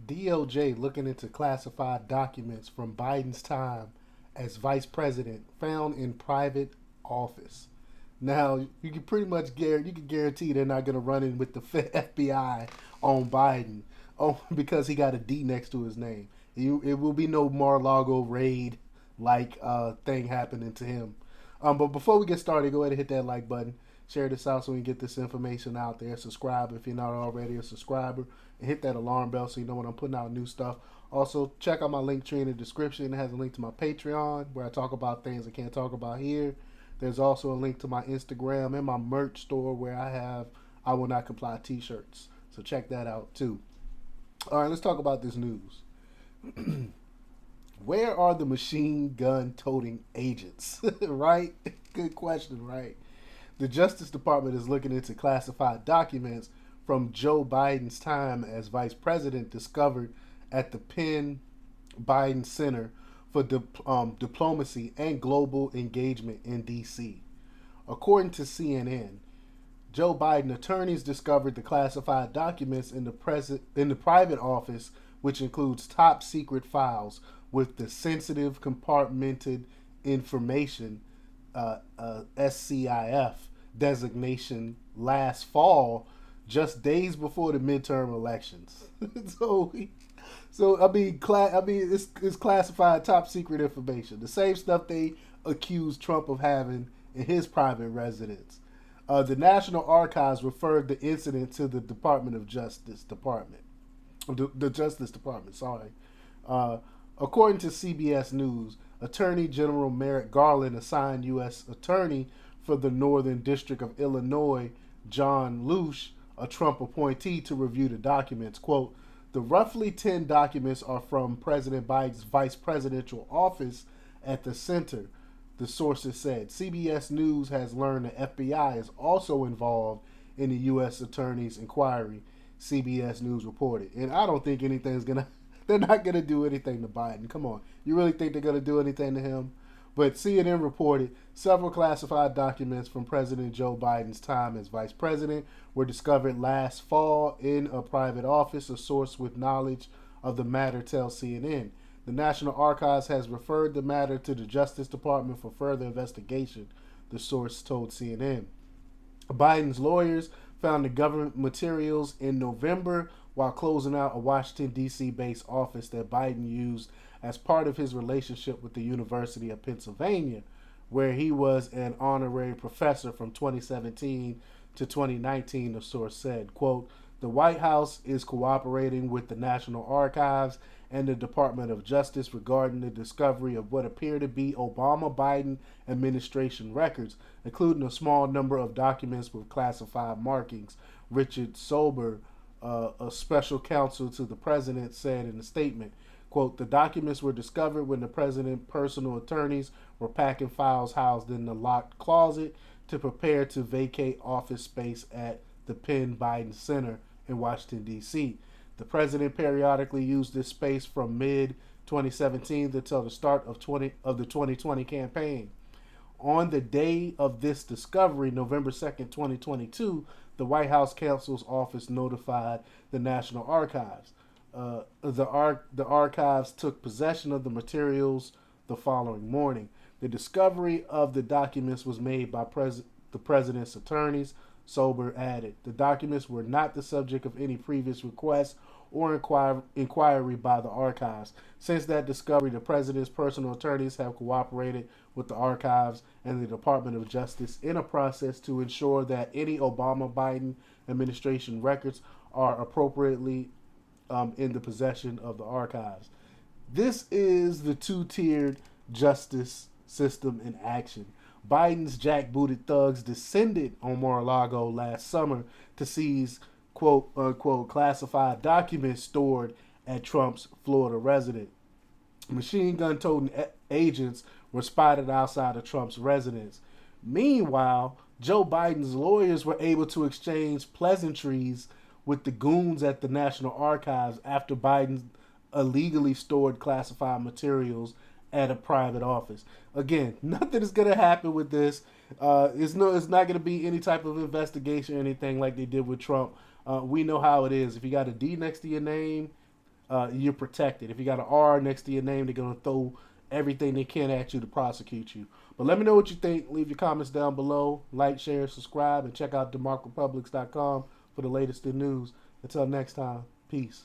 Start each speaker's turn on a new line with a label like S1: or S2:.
S1: DOJ looking into classified documents from Biden's time as vice president found in private office. Now you can pretty much guarantee they're not going to run in with the FBI on Biden, because he got a D next to his name. It will be no Mar-a-Lago raid like thing happening to him. But before we get started, go ahead and hit that like button. Share this out so we can get this information out there. Subscribe if you're not already a subscriber. And hit that alarm bell so you know when I'm putting out new stuff. Also, check out my link tree in the description. It has a link to my Patreon where I talk about things I can't talk about here. There's also a link to my Instagram and my merch store where I have I Will Not Comply t-shirts. So check that out too. All right, let's talk about this news. Where are the machine gun toting agents? Right? Good question, right? The Justice Department is looking into classified documents from Joe Biden's time as vice president discovered at the Penn Biden Center for Diplomacy and Global Engagement in D.C. According to CNN, Joe Biden attorneys discovered the classified documents in the private office, which includes top secret files with the sensitive compartmented information SCIF designation last fall, just days before the midterm elections. so, it's classified top secret information, the same stuff they accused Trump of having in his private residence. The National Archives referred the incident to the the Justice Department. Sorry. According to CBS News, Attorney General Merrick Garland assigned U.S. Attorney for the Northern District of Illinois, John Lusch, a Trump appointee, to review the documents. Quote, the roughly 10 documents are from President Biden's vice presidential office at the center, the sources said. CBS News has learned the FBI is also involved in the U.S. Attorney's inquiry, CBS News reported. And I don't think they're not going to do anything to Biden. Come on. You really think they're going to do anything to him? But CNN reported several classified documents from President Joe Biden's time as vice president were discovered last fall in a private office. A source with knowledge of the matter tells CNN. The National Archives has referred the matter to the Justice Department for further investigation, the source told CNN. Biden's lawyers found the government materials in November while closing out a Washington, D.C. based office that Biden used as part of his relationship with the University of Pennsylvania, where he was an honorary professor from 2017 to 2019, the source said. Quote, the White House is cooperating with the National Archives and the Department of Justice regarding the discovery of what appear to be Obama-Biden administration records, including a small number of documents with classified markings, Richard Sober, a special counsel to the president, said in a statement. Quote, the documents were discovered when the president's personal attorneys were packing files housed in the locked closet to prepare to vacate office space at the Penn Biden Center in Washington, D.C. The president periodically used this space from mid-2017 until the start of the 2020 campaign. On the day of this discovery, November 2nd, 2022, the White House counsel's office notified the National Archives. The archives took possession of the materials the following morning. The discovery of the documents was made by the president's attorneys, Sober added. The documents were not the subject of any previous request or inquiry by the archives. Since that discovery, the president's personal attorneys have cooperated with the archives and the Department of Justice in a process to ensure that any Obama-Biden administration records are appropriately in the possession of the archives. This is the two-tiered justice system in action. Biden's jackbooted thugs descended on Mar-a-Lago last summer to seize quote unquote classified documents stored at Trump's Florida residence. Machine gun toting agents were spotted outside of Trump's residence. Meanwhile, Joe Biden's lawyers were able to exchange pleasantries with the goons at the National Archives after Biden illegally stored classified materials at a private office. Again, nothing is going to happen with this. It's not going to be any type of investigation or anything like they did with Trump. We know how it is. If you got a D next to your name, you're protected. If you got an R next to your name, they're going to throw everything they can at you to prosecute you. But let me know what you think. Leave your comments down below. Like, share, subscribe, and check out demarcrepublics.com for the latest in news. Until next time, peace.